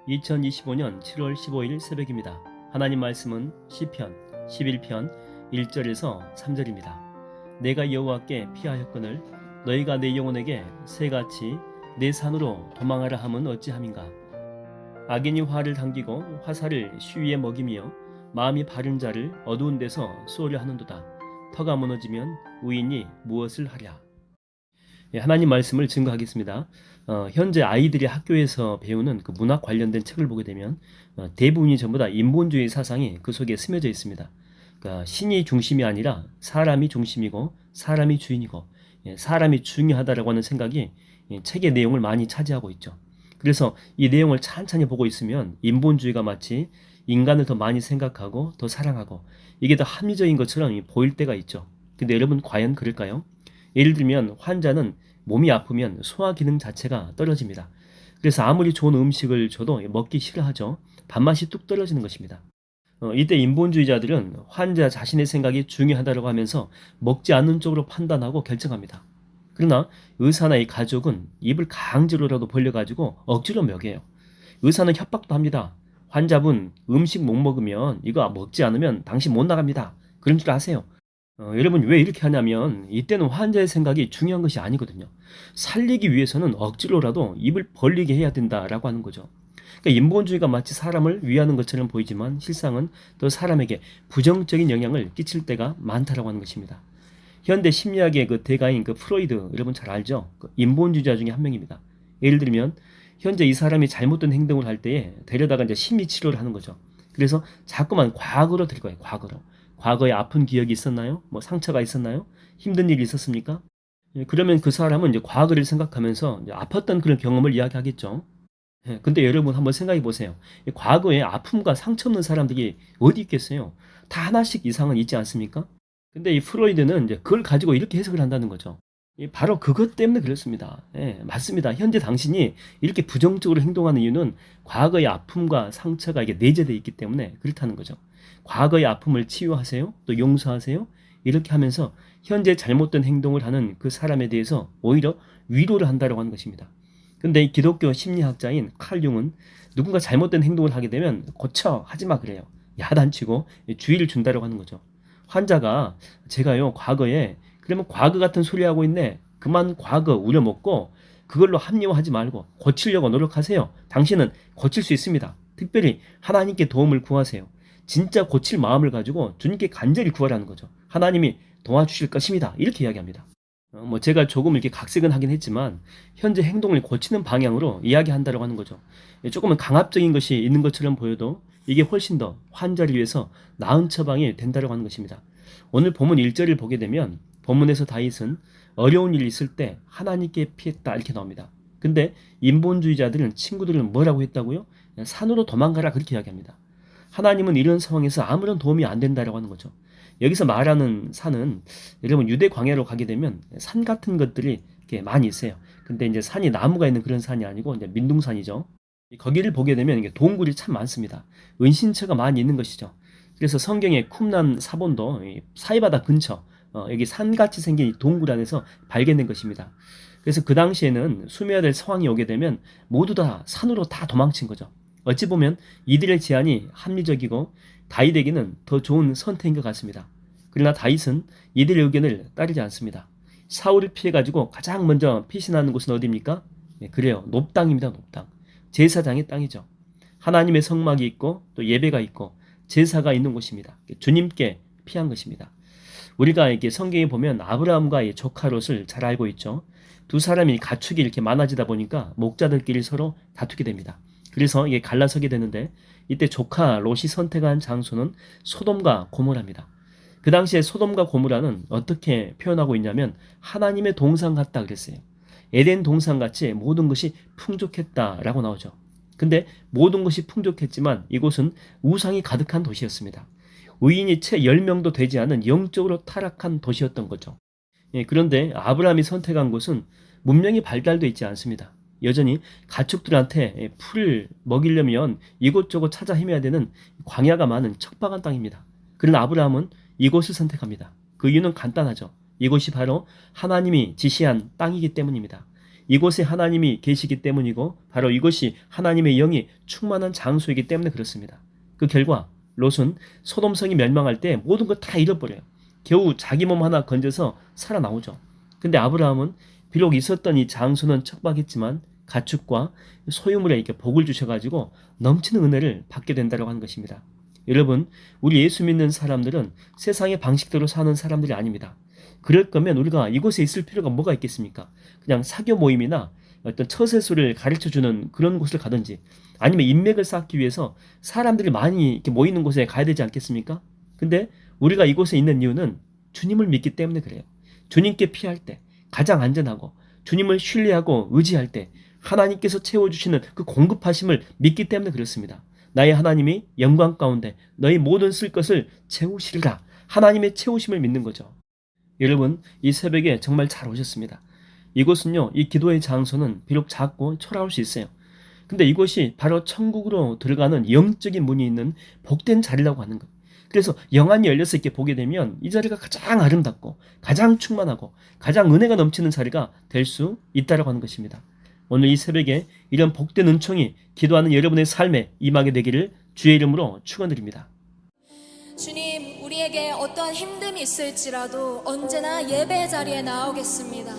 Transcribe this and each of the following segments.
2025년 7월 15일 새벽입니다. 하나님 말씀은 시편 11편 1절에서 3절입니다. 내가 여호와께 피하였거늘 너희가 내 영혼에게 새같이 내 산으로 도망하라 함은 어찌함인가. 악인이 화를 당기고 화살을 쉬위에 먹이며 마음이 바른 자를 어두운 데서 쏘려 하는도다. 터가 무너지면 의인이 무엇을 하랴. 하나님 말씀을 증거하겠습니다. 현재 아이들이 학교에서 배우는 그 문학 관련된 책을 보게 되면 대부분이 전부 다 인본주의 사상이 그 속에 스며져 있습니다. 그러니까 신이 중심이 아니라 사람이 중심이고 사람이 주인이고 사람이 중요하다라고 하는 생각이 책의 내용을 많이 차지하고 있죠. 그래서 이 내용을 찬찬히 보고 있으면 인본주의가 마치 인간을 더 많이 생각하고 더 사랑하고 이게 더 합리적인 것처럼 보일 때가 있죠. 근데 여러분 과연 그럴까요? 예를 들면 환자는 몸이 아프면 소화 기능 자체가 떨어집니다. 그래서 아무리 좋은 음식을 줘도 먹기 싫어하죠. 밥맛이 뚝 떨어지는 것입니다. 이때 인본주의자들은 환자 자신의 생각이 중요하다고 하면서 먹지 않는 쪽으로 판단하고 결정합니다. 그러나 의사나 이 가족은 입을 강제로라도 벌려가지고 억지로 먹여요. 의사는 협박도 합니다. 환자분 음식 못 먹으면 이거 먹지 않으면 당신 못 나갑니다. 그런 줄 아세요? 여러분 왜 이렇게 하냐면 이때는 환자의 생각이 중요한 것이 아니거든요. 살리기 위해서는 억지로라도 입을 벌리게 해야 된다라고 하는 거죠. 그러니까 인본주의가 마치 사람을 위하는 것처럼 보이지만 실상은 또 사람에게 부정적인 영향을 끼칠 때가 많다라고 하는 것입니다. 현대 심리학의 그 대가인 그 프로이드 여러분 잘 알죠? 그 인본주의자 중에 한 명입니다. 예를 들면 현재 이 사람이 잘못된 행동을 할 때에 데려다가 이제 심리 치료를 하는 거죠. 그래서 자꾸만 과거로 들 거예요. 과거로. 과거에 아픈 기억이 있었나요? 뭐 상처가 있었나요? 힘든 일이 있었습니까? 그러면 그 사람은 이제 과거를 생각하면서 이제 아팠던 그런 경험을 이야기하겠죠. 근데 여러분 한번 생각해 보세요. 과거에 아픔과 상처 없는 사람들이 어디 있겠어요? 다 하나씩 이상은 있지 않습니까? 근데 이 프로이드는 이제 그걸 가지고 이렇게 해석을 한다는 거죠. 바로 그것 때문에 그렇습니다. 맞습니다. 현재 당신이 이렇게 부정적으로 행동하는 이유는 과거의 아픔과 상처가 이게 내재되어 있기 때문에 그렇다는 거죠. 과거의 아픔을 치유하세요. 또 용서하세요. 이렇게 하면서 현재 잘못된 행동을 하는 그 사람에 대해서 오히려 위로를 한다고 하는 것입니다. 근데 이 기독교 심리학자인 칼 융은 누군가 잘못된 행동을 하게 되면 고쳐 하지 마 그래요. 야단치고 주의를 준다고 하는 거죠. 환자가 제가요 과거에 그러면 과거 같은 소리 하고 있네. 그만 과거 우려먹고 그걸로 합리화하지 말고 고치려고 노력하세요. 당신은 고칠 수 있습니다. 특별히 하나님께 도움을 구하세요. 진짜 고칠 마음을 가지고 주님께 간절히 구하라는 거죠. 하나님이 도와주실 것입니다. 이렇게 이야기합니다. 뭐 제가 조금 이렇게 각색은 하긴 했지만 현재 행동을 고치는 방향으로 이야기한다고 하는 거죠. 조금은 강압적인 것이 있는 것처럼 보여도 이게 훨씬 더 환자를 위해서 나은 처방이 된다고 하는 것입니다. 오늘 본문 1절을 보게 되면 본문에서 다윗은 어려운 일이 있을 때 하나님께 피했다 이렇게 나옵니다. 근데 인본주의자들은 친구들은 뭐라고 했다고요? 산으로 도망가라 그렇게 이야기합니다. 하나님은 이런 상황에서 아무런 도움이 안 된다고 하는 거죠. 여기서 말하는 산은 여러분 유대 광야로 가게 되면 산 같은 것들이 이렇게 많이 있어요. 근데 이제 산이 나무가 있는 그런 산이 아니고 이제 민둥산이죠. 거기를 보게 되면 이게 동굴이 참 많습니다. 은신처가 많이 있는 것이죠. 그래서 성경의 쿰란 사본도 사이바다 근처 여기 산같이 생긴 동굴 안에서 발견된 것입니다. 그래서 그 당시에는 수매야 될 상황이 오게 되면 모두 다 산으로 다 도망친 거죠. 어찌 보면 이들의 제안이 합리적이고 다윗에게는 더 좋은 선택인 것 같습니다. 그러나 다윗은 이들의 의견을 따르지 않습니다. 사울을 피해가지고 가장 먼저 피신하는 곳은 어디입니까? 그래요. 높당입니다. 높당. 제사장의 땅이죠. 하나님의 성막이 있고 또 예배가 있고 제사가 있는 곳입니다. 주님께 피한 것입니다. 우리가 이렇게 성경에 보면 아브라함과 이 조카 롯을 잘 알고 있죠. 두 사람이 가축이 이렇게 많아지다 보니까 목자들끼리 서로 다투게 됩니다. 그래서 이게 갈라서게 되는데 이때 조카 롯이 선택한 장소는 소돔과 고모라입니다. 그 당시에 소돔과 고모라는 어떻게 표현하고 있냐면 하나님의 동산 같다 그랬어요. 에덴 동산같이 모든 것이 풍족했다라고 나오죠. 근데 모든 것이 풍족했지만 이곳은 우상이 가득한 도시였습니다. 의인이 채 10명도 되지 않은 영적으로 타락한 도시였던 거죠. 그런데 아브라함이 선택한 곳은 문명이 발달되어 있지 않습니다. 여전히 가축들한테 풀을 먹이려면 이곳저곳 찾아 헤매야 되는 광야가 많은 척박한 땅입니다. 그러나 아브라함은 이곳을 선택합니다. 그 이유는 간단하죠. 이곳이 바로 하나님이 지시한 땅이기 때문입니다. 이곳에 하나님이 계시기 때문이고 바로 이곳이 하나님의 영이 충만한 장소이기 때문에 그렇습니다. 그 결과 롯은 소돔성이 멸망할 때 모든 걸 다 잃어버려요. 겨우 자기 몸 하나 건져서 살아나오죠. 근데 아브라함은 비록 있었던 이 장소는 척박했지만 가축과 소유물에 이렇게 복을 주셔가지고 넘치는 은혜를 받게 된다고 하는 것입니다. 여러분, 우리 예수 믿는 사람들은 세상의 방식대로 사는 사람들이 아닙니다. 그럴 거면 우리가 이곳에 있을 필요가 뭐가 있겠습니까? 그냥 사교 모임이나 어떤 처세술을 가르쳐주는 그런 곳을 가든지 아니면 인맥을 쌓기 위해서 사람들이 많이 이렇게 모이는 곳에 가야 되지 않겠습니까? 근데 우리가 이곳에 있는 이유는 주님을 믿기 때문에 그래요. 주님께 피할 때 가장 안전하고 주님을 신뢰하고 의지할 때 하나님께서 채워주시는 그 공급하심을 믿기 때문에 그렇습니다. 나의 하나님이 영광 가운데 너희 모든 쓸 것을 채우시리라. 하나님의 채우심을 믿는 거죠. 여러분, 이 새벽에 정말 잘 오셨습니다. 이곳은요, 이 기도의 장소는 비록 작고 초라할 수 있어요. 근데 이곳이 바로 천국으로 들어가는 영적인 문이 있는 복된 자리라고 하는 거예요. 그래서 영안이 열려서 이렇게 보게 되면 이 자리가 가장 아름답고 가장 충만하고 가장 은혜가 넘치는 자리가 될 수 있다고 하는 것입니다. 오늘 이 새벽에 이런 복된 은총이 기도하는 여러분의 삶에 임하게 되기를 주의 이름으로 축원드립니다. 주님, 우리에게 어떠한 힘듦이 있을지라도 언제나 예배 자리에 나오겠습니다.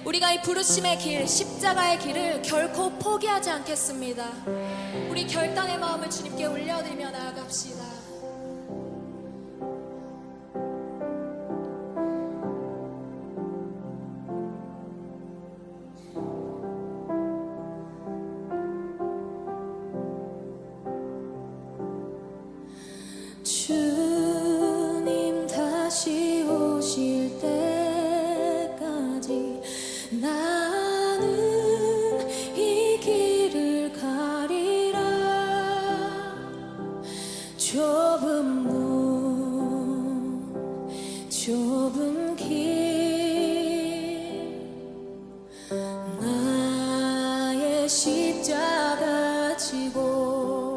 우리가 이 부르심의 길, 십자가의 길을 결코 포기하지 않겠습니다. 우리 결단의 마음을 주님께 올려드리며 나아갑시다. 주님 다시 오실 때까지 나는 이 길을 가리라. 좁은 문, 좁은 길, 나의 십자가 지고